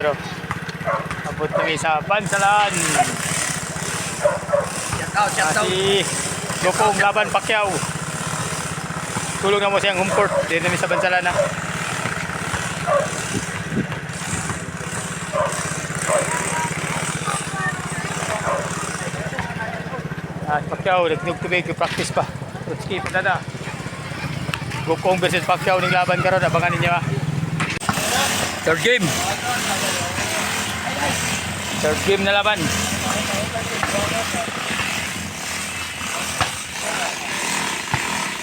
Pero abot kami sa Bansalan. Shout out. Si Gopong laban Pacquiao. Tulong na mo siyang home court. Dito kami sa Bansalan na. Pacquiao, nagtubig practice pa. Skip na na. Gopong versus Pacquiao ning laban karon, abangan ninyo ha. Third game. Third game na laban.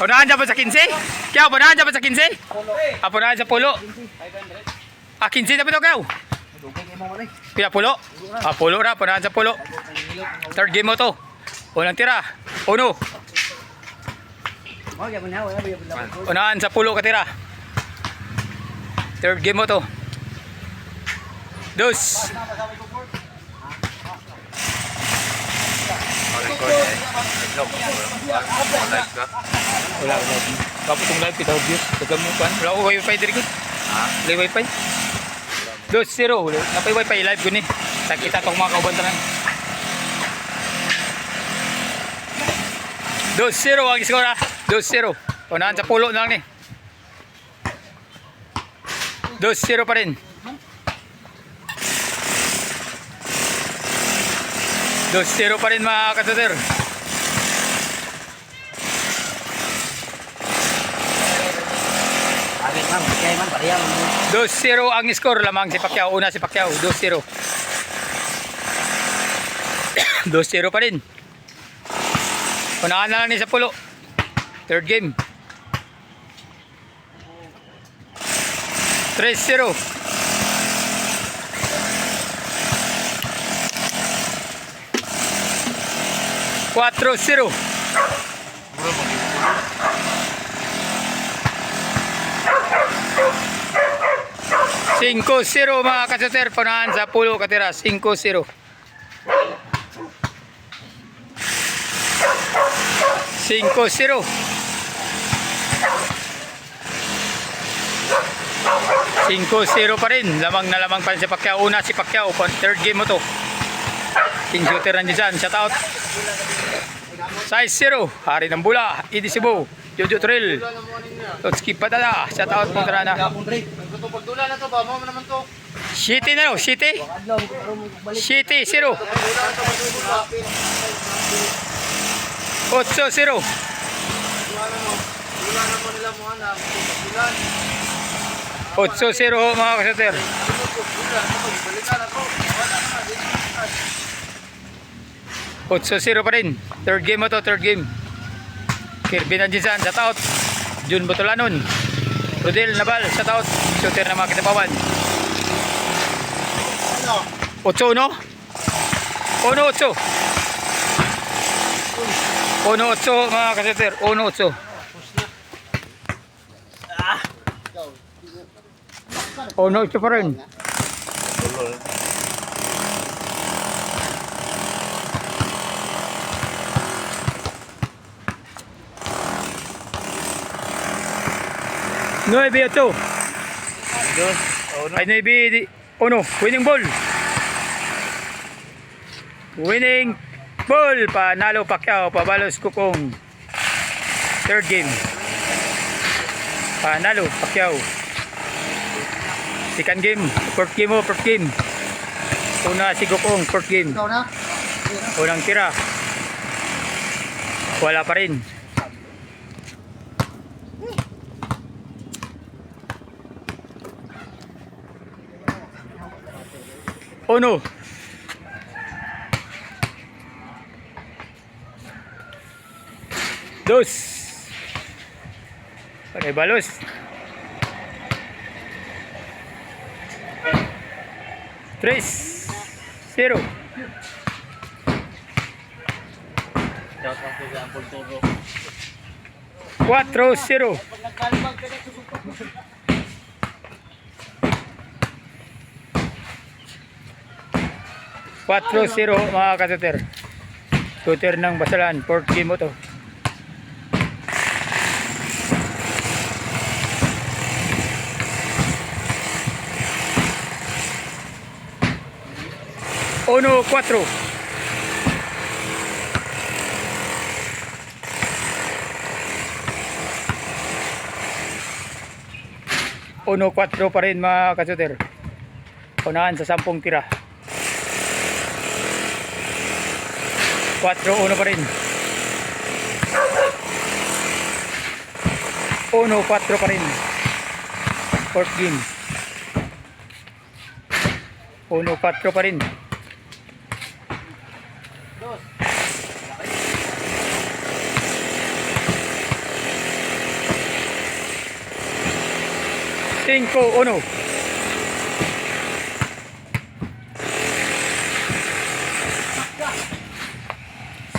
Punahan dyan pa sa 15? Kaya punahan dyan pa sa 15? Punahan sa pulo. 15 na pa ito kaya? Pila pulo? Pulo na, punahan sa pulo. Third game mo to. Unang tira. Uno. Punahan sa pulo katira. Third game mo to. Dos. Wala ko live. Kapag itong live, kita views. Tagam mo pan. Wala ko wifi diri ko. Wala wifi. 2-0. Napay wifi live ko ni. Kita itong mga kauban tanan. 2-0 ang score ha. 2-0. Punahan sa pulo na lang ni. 2-0 pa rin. 2-0 pa rin mga katuter. Agit man, kaya man parehang. 2-0 ang score lamang si Pacquiao. Una si Pacquiao, 2-0. 2-0 pa rin. Punahan na lang ni sa pulo. Third game. 3-0. 4-0. 5-0 mga kasuter. Punahan sa pulo katira. 5-0. 5-0. 5-0 pa rin. Lamang na lamang pa rin si Pacquiao. Una si Pacquiao. Third game mo to. King shooter nandiyan dyan. Shout out. Size 0. Hari ng Bula. Idi Cebu. Jojo Trill. Totski Padala. Shout out mo tara na. Pagdula na to ba? Mo naman to. City na no? City? City 0. 8-0. 8-0 mga kasater. 8-0 pa rin. Third game mo to, third game. Kirby Nanjisan, shout out. Jun Butolanon. Rodel Nabal, shout out. Shooter na mga kitapawan. 8-1. 1-8. 1-8 mga kasater. 1-8. 1-8 pa rin. Nueve ocho. Ay nueve uno. Winning ball. Winning ball. Panalo Pacquiao. Pabalos Gopong. Third game. Panalo Pacquiao. Second game. Fourth game mo. Fourth game. Una si Gopong. Fourth game. Unang tira. Wala pa rin. Uno. Dos. Okay, balos. Tres. 0. 4-0. 4-0 mga katuter. Shooter ng Bansalan. Fourth game mo to. 1-4. Uno 4 pa rin mga kasuter. Unahan sa 10 tira. 4-1 pa rin. 1-4 pa rin. Fourth game. 1-4 pa rin. Cinco, uno.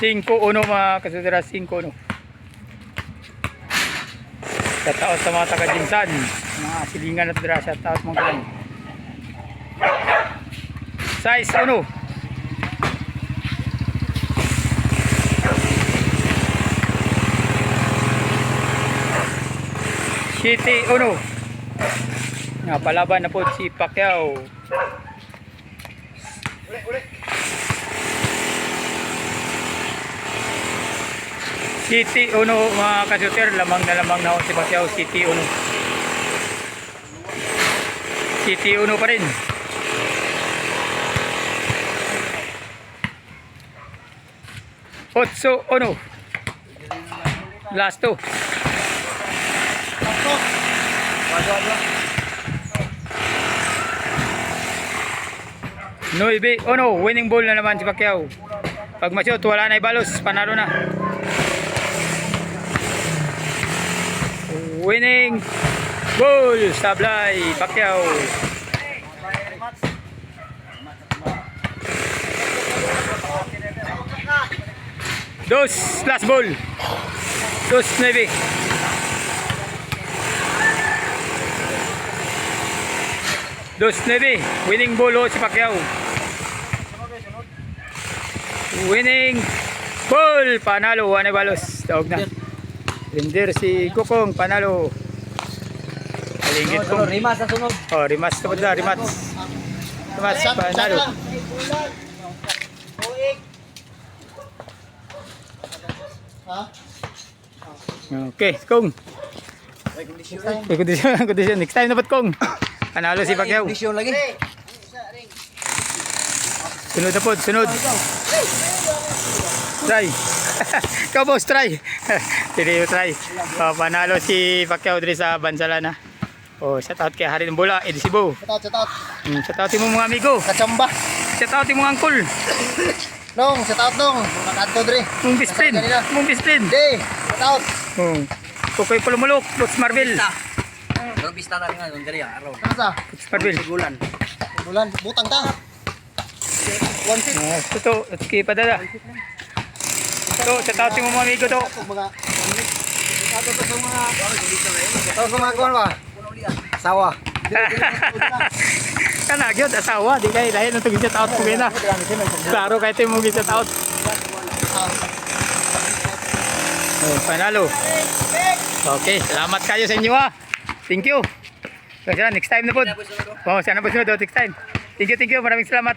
Cinco, uno mga kasudira. 5-1. Shoutout sa mga taga-Jinsan. Mga silingan at dira. Shoutout mga kalan. Size, uno. City, uno. Palaban na po si Pacquiao. City, uno mga kasuter. Lamang na ako si Pacquiao. City, uno. City, uno pa rin. Otso, uno. Last two. 9-1, winning ball na naman si Pacquiao. Pag ma-shoot, wala na ibalos, panalo na. Winning ball, sablay, Pacquiao. Dos, last ball. 2-9. Winning ball si Pacquiao. Winning ball, panalo, wala balos. Tawag na. Render si Kukong, panalo. Alingit ko. Rimas sa sunod. Oh, rematch to ba? Rematch. Rematch, panalo. Okay, Kong. Kondisyon. Next time na ba't Kong? Panalo si Pacquiao. Kondisyon lagi. Sunod na po, sunod. Try. Ikaw boss, try. Hindi try. Panalo si Pacquiao dito sa Bansalana. Shoutout kay Hari ng Bola, Eddie Cebu. Shoutout. Shoutout mo mga amigo. Kachamba. Shoutout mo mga uncle. Dong, shoutout dong. Makadto dre. Mong best friend. Mong best friend. Di, shoutout. Kukoy Pulumulok, Coach Marvel. Pero pista na nga, dre araw. Coach Marvel. Bulan, butang ta. One seat. Ito, okay pa dada. Ito, shoutout mo mga amigo to. Ito mga kuwan ba? Sawa. Kana gyud asawa, di kay dahil nung gi-shoutout mo na. Klaro kay timo gi-shoutout. Panalo. Okay, salamat kayo sa inyo ha. Thank you. So, next time na po. Sana po sunod next time. Thank you. Maraming salamat.